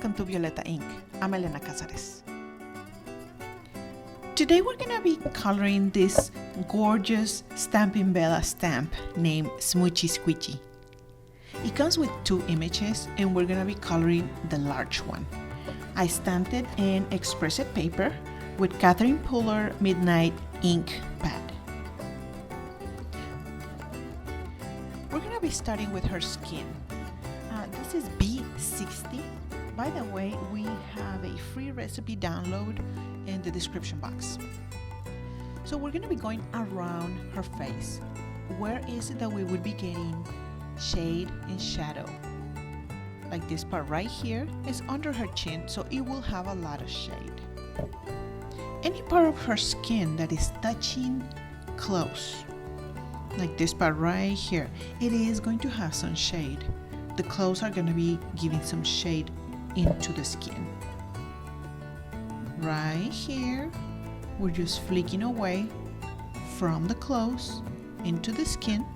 welcome to Violeta Ink. I'm Elena Casares. Today we're going to be coloring this gorgeous Stampin' Bella stamp named Smoochy Squidgy. It comes with two images and we're going to be coloring the large one. I stamped it in expressed paper with Catherine Puller Midnight ink pad. We're going to be starting with her skin. This is B60. By the way, we have a free recipe download in the description box. So we're going to be going around her face. Where is it that we would be getting shade and shadow? Like this part right here is under her chin, so it will have a lot of shade. Any part of her skin that is touching close, like this part right here, it is going to have some shade. The clothes are going to be giving some shade into the skin. Right here, we're just flicking away from the clothes into the skin.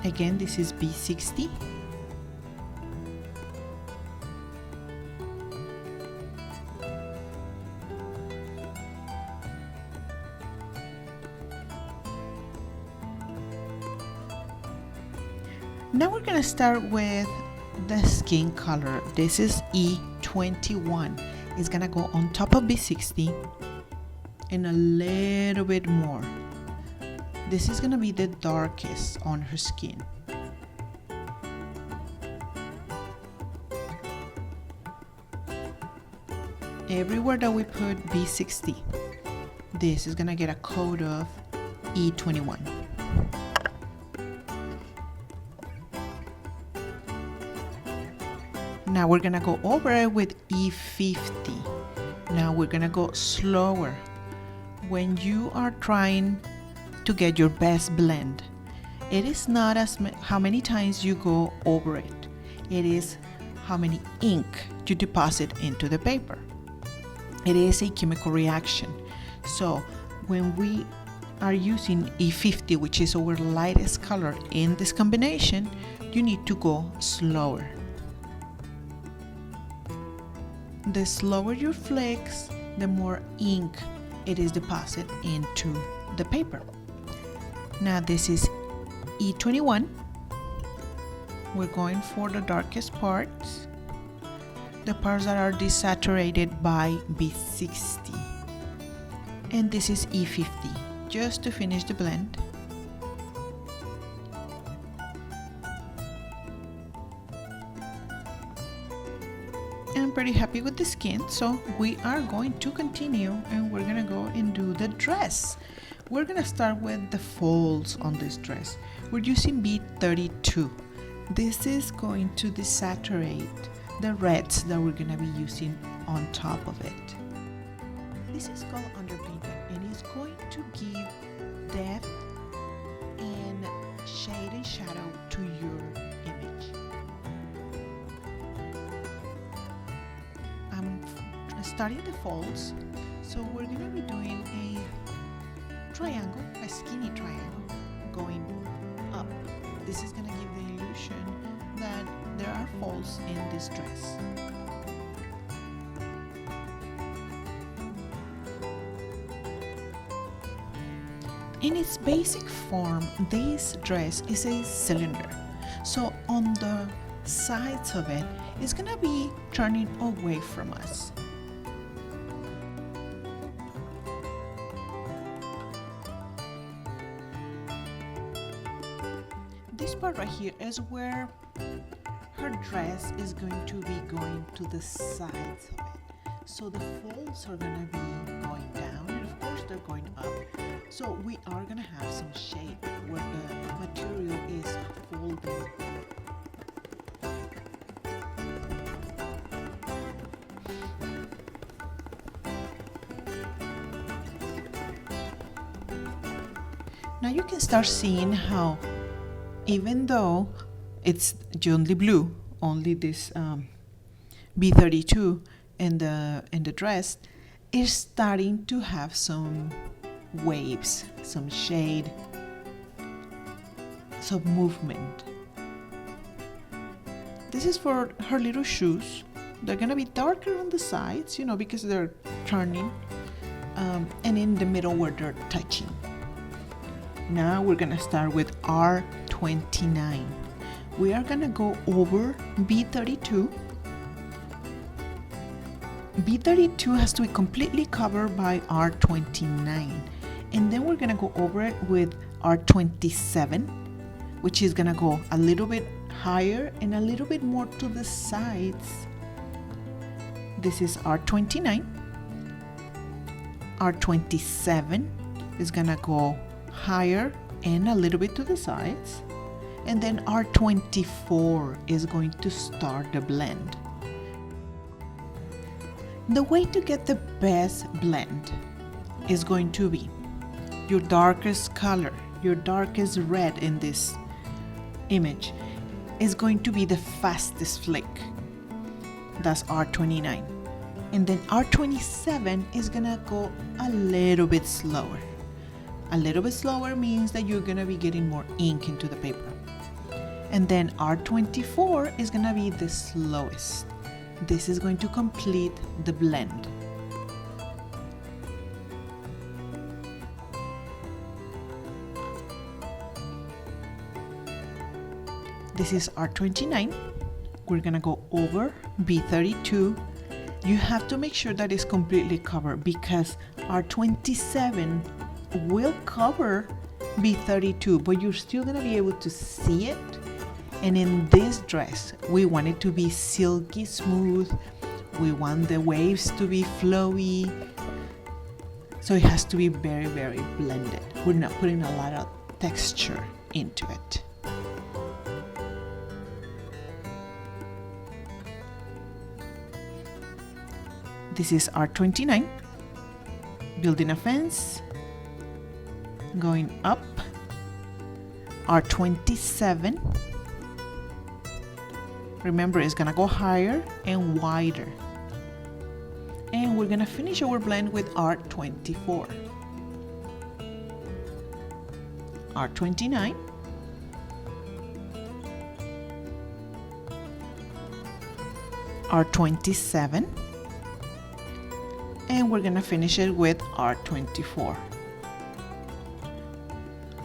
Again, this is B60. Now we're going to start with the skin color. This is E21. It's going to go on top of B60 and a little bit more. This is going to be the darkest on her skin. Everywhere that we put B60, this is going to get a coat of E21. Now we're gonna go over it with E50. Now we're gonna go slower. When you are trying to get your best blend, it is not how many times you go over it. It is how many ink you deposit into the paper. It is a chemical reaction. So when we are using E50, which is our lightest color in this combination, you need to go slower. The slower your flicks, the more ink it is deposited into the paper. Now this is E21. We're going for the darkest parts, the parts that are desaturated by B60. And this is E50, just to finish the blend. I'm pretty happy with the skin, so we are going to continue and we're gonna go and do the dress. We're gonna start with the folds on this dress. We're using B32. This is going to desaturate the reds that we're gonna be using on top of it. This is called underpainting and it's going to give depth and shade and shadow to your image. Starting the folds, so we're going to be doing a triangle, a skinny triangle going up. This is going to give the illusion that there are folds in this dress. In its basic form, this dress is a cylinder, so on the sides of it, it's going to be turning away from us. This part right here is where her dress is going to be going to the sides of it. So the folds are going to be going down and of course they're going up. So we are going to have some shade where the material is folding. Now you can start seeing how even though it's only blue, only this B32 in the dress, is starting to have some waves, some shade, some movement. This is for her little shoes. They're gonna be darker on the sides, because they're turning, and in the middle where they're touching. Now we're gonna start with R29. We are gonna go over B32. B32 has to be completely covered by R29. And then we're gonna go over it with R27, which is gonna go a little bit higher and a little bit more to the sides. This is R29. R27 is gonna go higher and a little bit to the sides. And then R24 is going to start the blend. The way to get the best blend is going to be your darkest color, your darkest red in this image is going to be the fastest flick. That's R29. And then R27 is gonna go a little bit slower. A little bit slower means that you're gonna be getting more ink into the paper. And then R24 is gonna be the slowest. This is going to complete the blend. This is R29. We're gonna go over B32. You have to make sure that it's completely covered because R27 will cover B32, but you're still gonna be able to see it. And in this dress, we want it to be silky smooth. We want the waves to be flowy. So it has to be very, very blended. We're not putting a lot of texture into it. This is R29, building a fence, going up, R27. Remember, it's gonna go higher and wider. And we're gonna finish our blend with R24. R29. R27. And we're gonna finish it with R24.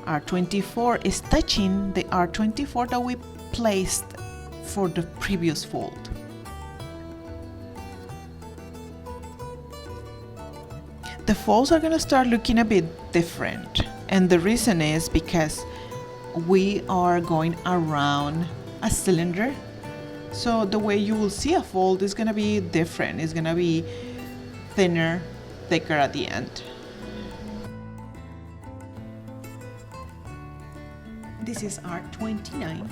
R24 is touching the R24 that we placed for the previous fold. The folds are gonna start looking a bit different, and the reason is because we are going around a cylinder. So the way you will see a fold is gonna be different. It's gonna be thinner, thicker at the end. This is R29.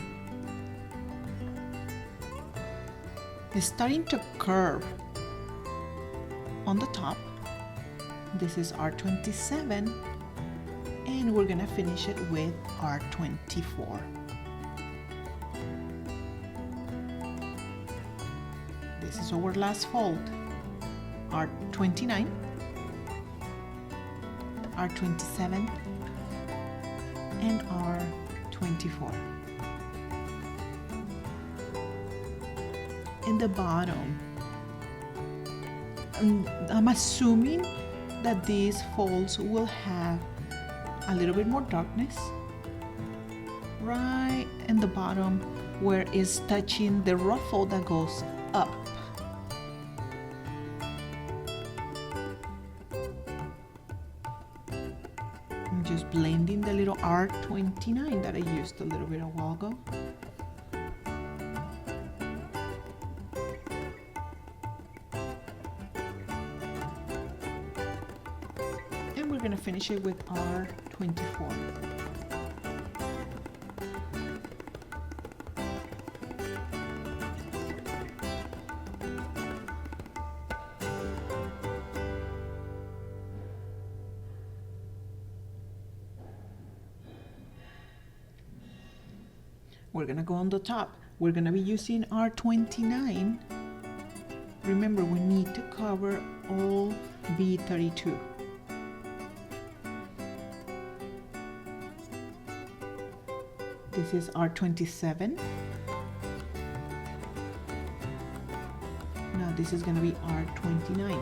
It's starting to curve on the top. This is R27, and we're gonna finish it with R24. This is our last fold. R29, R27, and R24. In the bottom, I'm assuming that these folds will have a little bit more darkness right in the bottom where it's touching the ruffle that goes up. I'm just blending the little R29 that I used a little bit a while ago. And we're gonna finish it with R24. We're gonna go on the top. We're gonna be using R29. Remember, we need to cover all B32. This is R27. this is gonna be R29.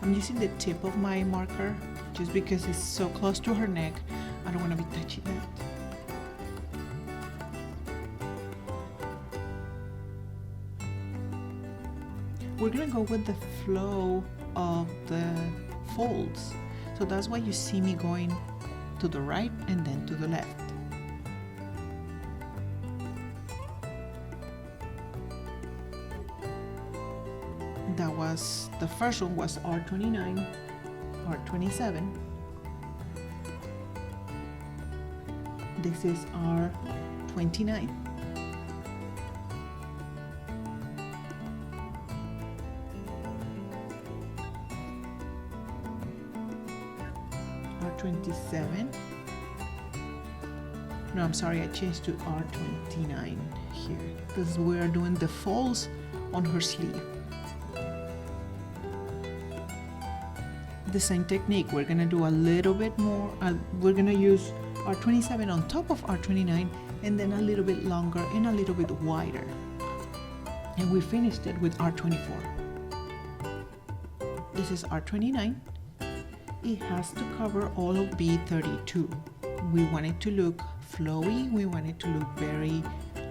I'm using the tip of my marker just because it's so close to her neck. I don't want to be touching that. We're gonna go with the flow of the folds. So that's why you see me going to the right and then to the left. That was, the first one was R29, R27. This is R29. R27. No, I'm sorry, I changed to R29 here because we are doing the folds on her sleeve. The same technique, we're gonna do a little bit more. We're gonna use R27 on top of R29 and then a little bit longer and a little bit wider. And we finished it with R24. This is R29. It has to cover all of B32. We want it to look flowy, we want it to look very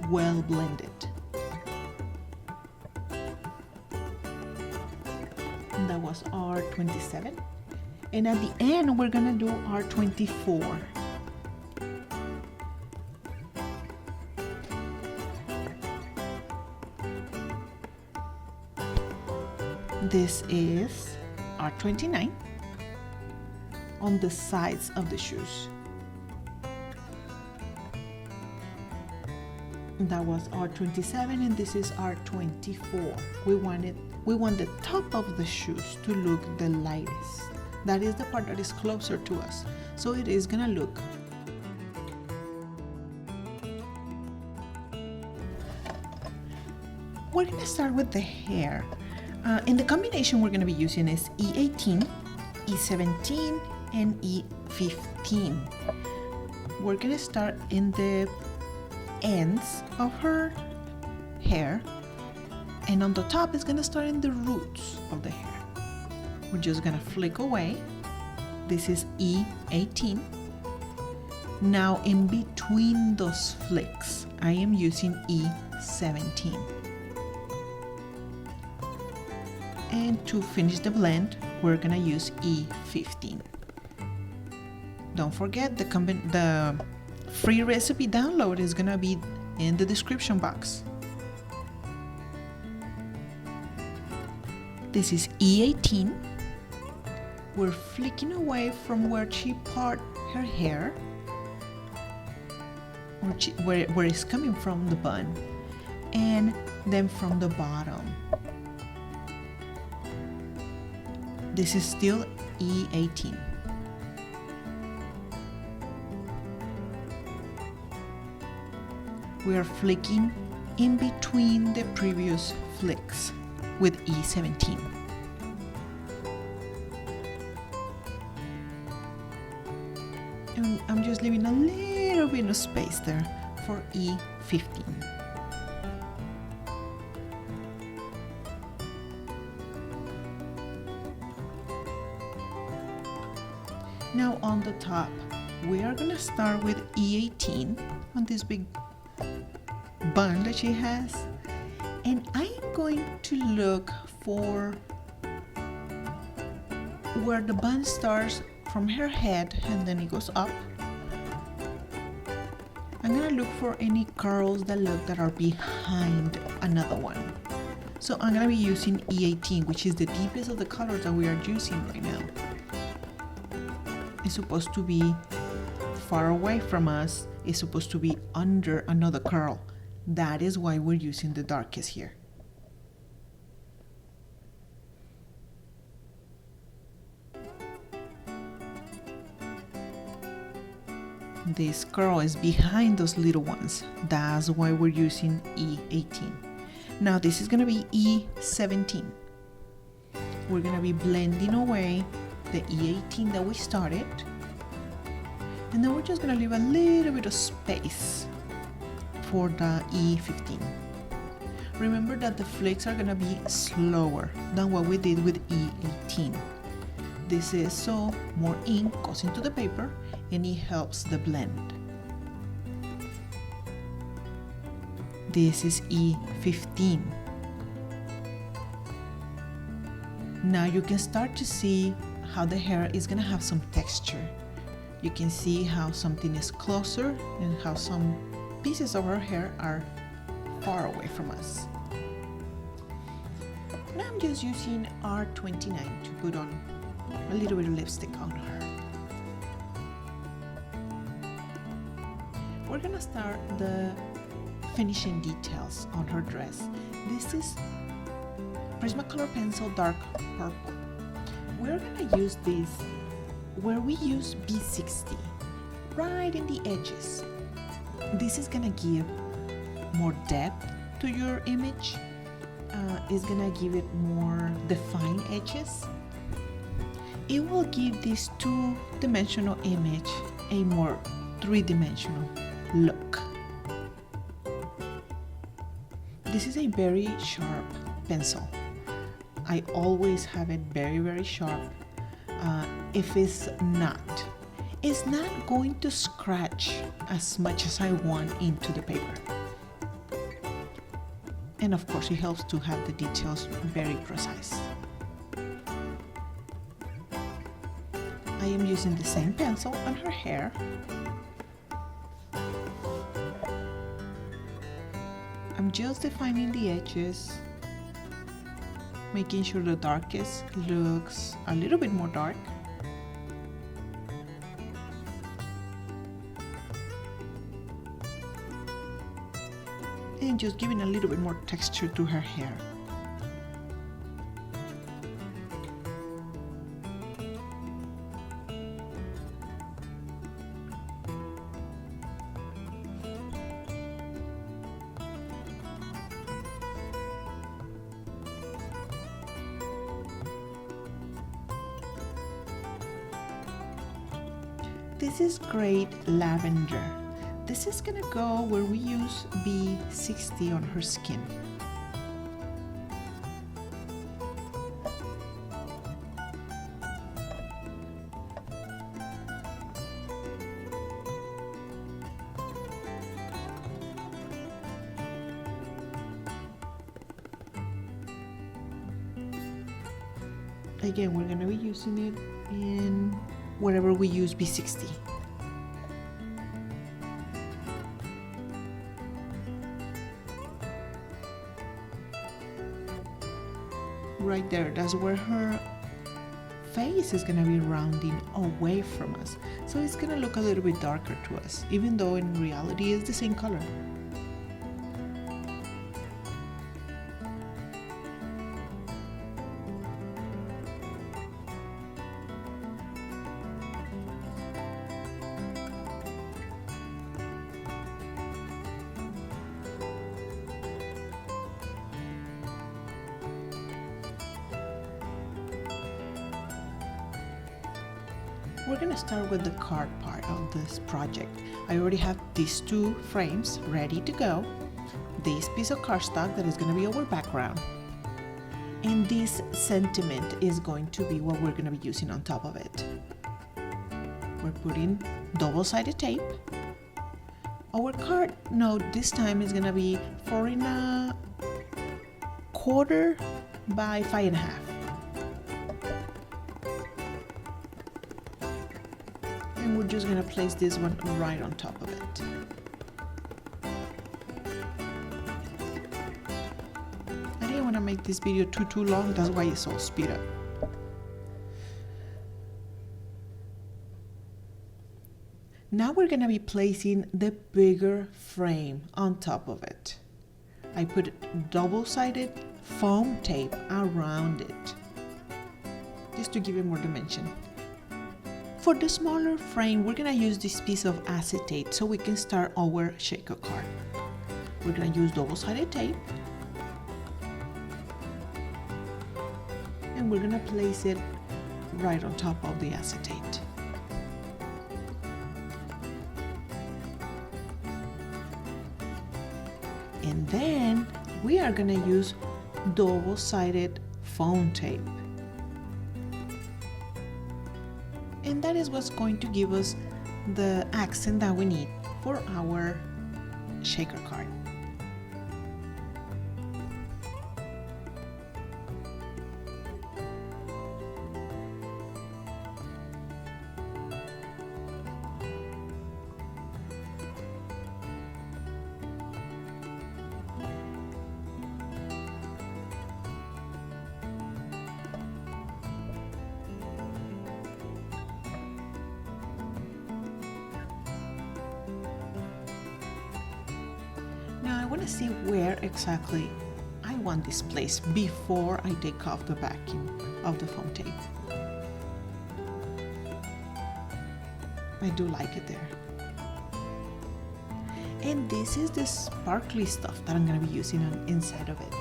well blended. And that was R27. And at the end, we're gonna do R24. This is R29 on the sides of the shoes. That was R27 and this is R24. We want the top of the shoes to look the lightest. That is the part that is closer to us. So it is gonna look. We're gonna start with the hair. And the combination we're gonna be using is E18, E17, and E15. We're gonna start in the ends of her hair, and on the top is gonna start in the roots of the hair. We're just gonna flick away. This is E18. Now in between those flicks, I am using E17. And to finish the blend, we're gonna use E15. Don't forget the free recipe download is gonna be in the description box. This is E18. We're flicking away from where she part her hair, where it's coming from the bun, and then from the bottom. This is still E18. We are flicking in between the previous flicks with E17. And I'm just leaving a little bit of space there for E15. Now on the top, we are gonna start with E18 on this big bun that she has, and I'm going to look for where the bun starts from her head and then it goes up. I'm gonna look for any curls that are behind another one. So I'm gonna be using E18, which is the deepest of the colors that we are using right now. It's supposed to be far away from us. It's supposed to be under another curl. That is why we're using the darkest here. This curl is behind those little ones. That's why we're using E18. Now this is gonna be E17. We're gonna be blending away the E18 that we started, and then we're just gonna leave a little bit of space for the E15. Remember that the flakes are gonna be slower than what we did with E18. This is so more ink goes into the paper and it helps the blend. This is E15. Now you can start to see how the hair is gonna have some texture. You can see how something is closer and how some pieces of her hair are far away from us. Now I'm just using R29 to put on a little bit of lipstick on her. We're gonna start the finishing details on her dress. This is Prismacolor pencil dark purple. We're gonna use this where we use B60 right in the edges. This is gonna give more depth to your image. It's gonna give it more defined edges. It will give this two-dimensional image a more three-dimensional look. This is a very sharp pencil. I always have it very, very sharp. If it's not going to scratch as much as I want into the paper. And of course, it helps to have the details very precise. I am using the same pencil on her hair. I'm just defining the edges, making sure the darkest looks a little bit more dark. And just giving a little bit more texture to her hair. This is great lavender. This is gonna go where we use B60 on her skin. Again, we're gonna be using it in wherever we use B60. Right there, that's where her face is gonna be rounding away from us. So it's gonna look a little bit darker to us, even though in reality it's the same color. We're gonna start with the card part of this project. I already have these two frames ready to go. This piece of cardstock that is gonna be our background. And this sentiment is going to be what we're gonna be using on top of it. We're putting double-sided tape. Our card note this time is gonna be 4¼ by 5½. And we're just gonna place this one right on top of it. I didn't want to make this video too long, that's why it's all speed up. Now we're gonna be placing the bigger frame on top of it. I put double-sided foam tape around it, just to give it more dimension. For the smaller frame, we're gonna use this piece of acetate so we can start our shaker card. We're gonna use double-sided tape. And we're gonna place it right on top of the acetate. we are going to use double-sided foam tape. And that is what's going to give us the accent that we need for our shaker card. Now I want to see where exactly I want this placed before I take off the backing of the foam tape. I do like it there. And this is the sparkly stuff that I'm going to be using on inside of it.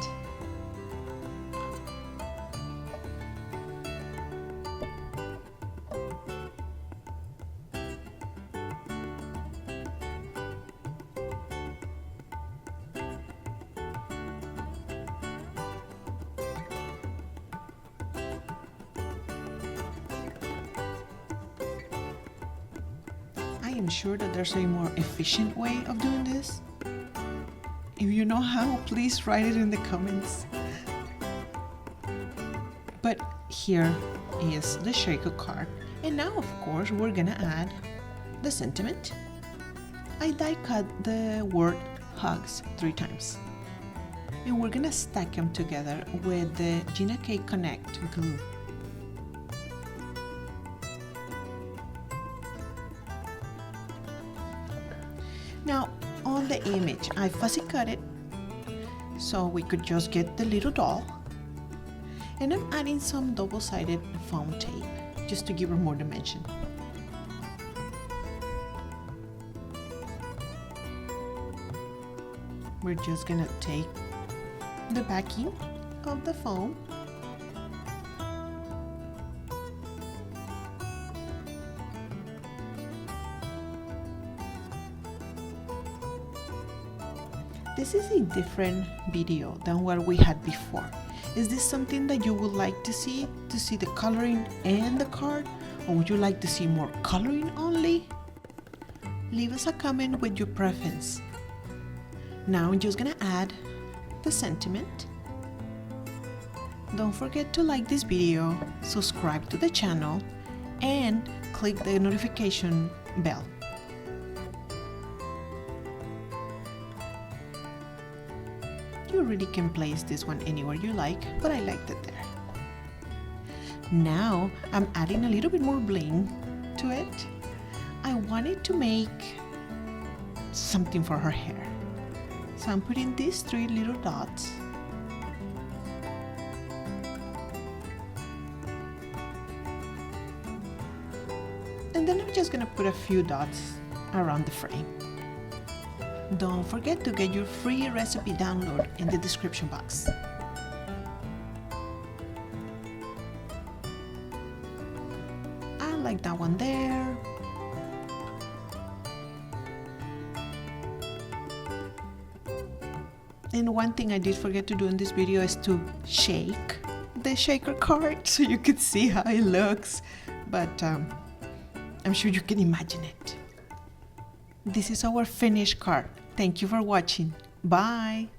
I am sure that there's a more efficient way of doing this. If you know how, please write it in the comments. But here is the shaker card. And now, of course, we're gonna add the sentiment. I die cut the word hugs 3 times. And we're gonna stack them together with the Gina K Connect glue. Now, on the image, I fussy cut it so we could just get the little doll. And I'm adding some double-sided foam tape just to give her more dimension. We're just gonna take the backing of the foam This is a different video than what we had before. Is this something that you would like to see the coloring and the card? Or would you like to see more coloring only? Leave us a comment with your preference. Now I'm just gonna add the sentiment. Don't forget to like this video, subscribe to the channel, and click the notification bell. You really can place this one anywhere you like, but I liked it there. Now I'm adding a little bit more bling to it. I wanted to make something for her hair. So I'm putting these 3 little dots. And then I'm just gonna put a few dots around the frame. Don't forget to get your free recipe download in the description box. I like that one there. And one thing I did forget to do in this video is to shake the shaker card so you could see how it looks. But I'm sure you can imagine it. This is our finished card. Thank you for watching. Bye.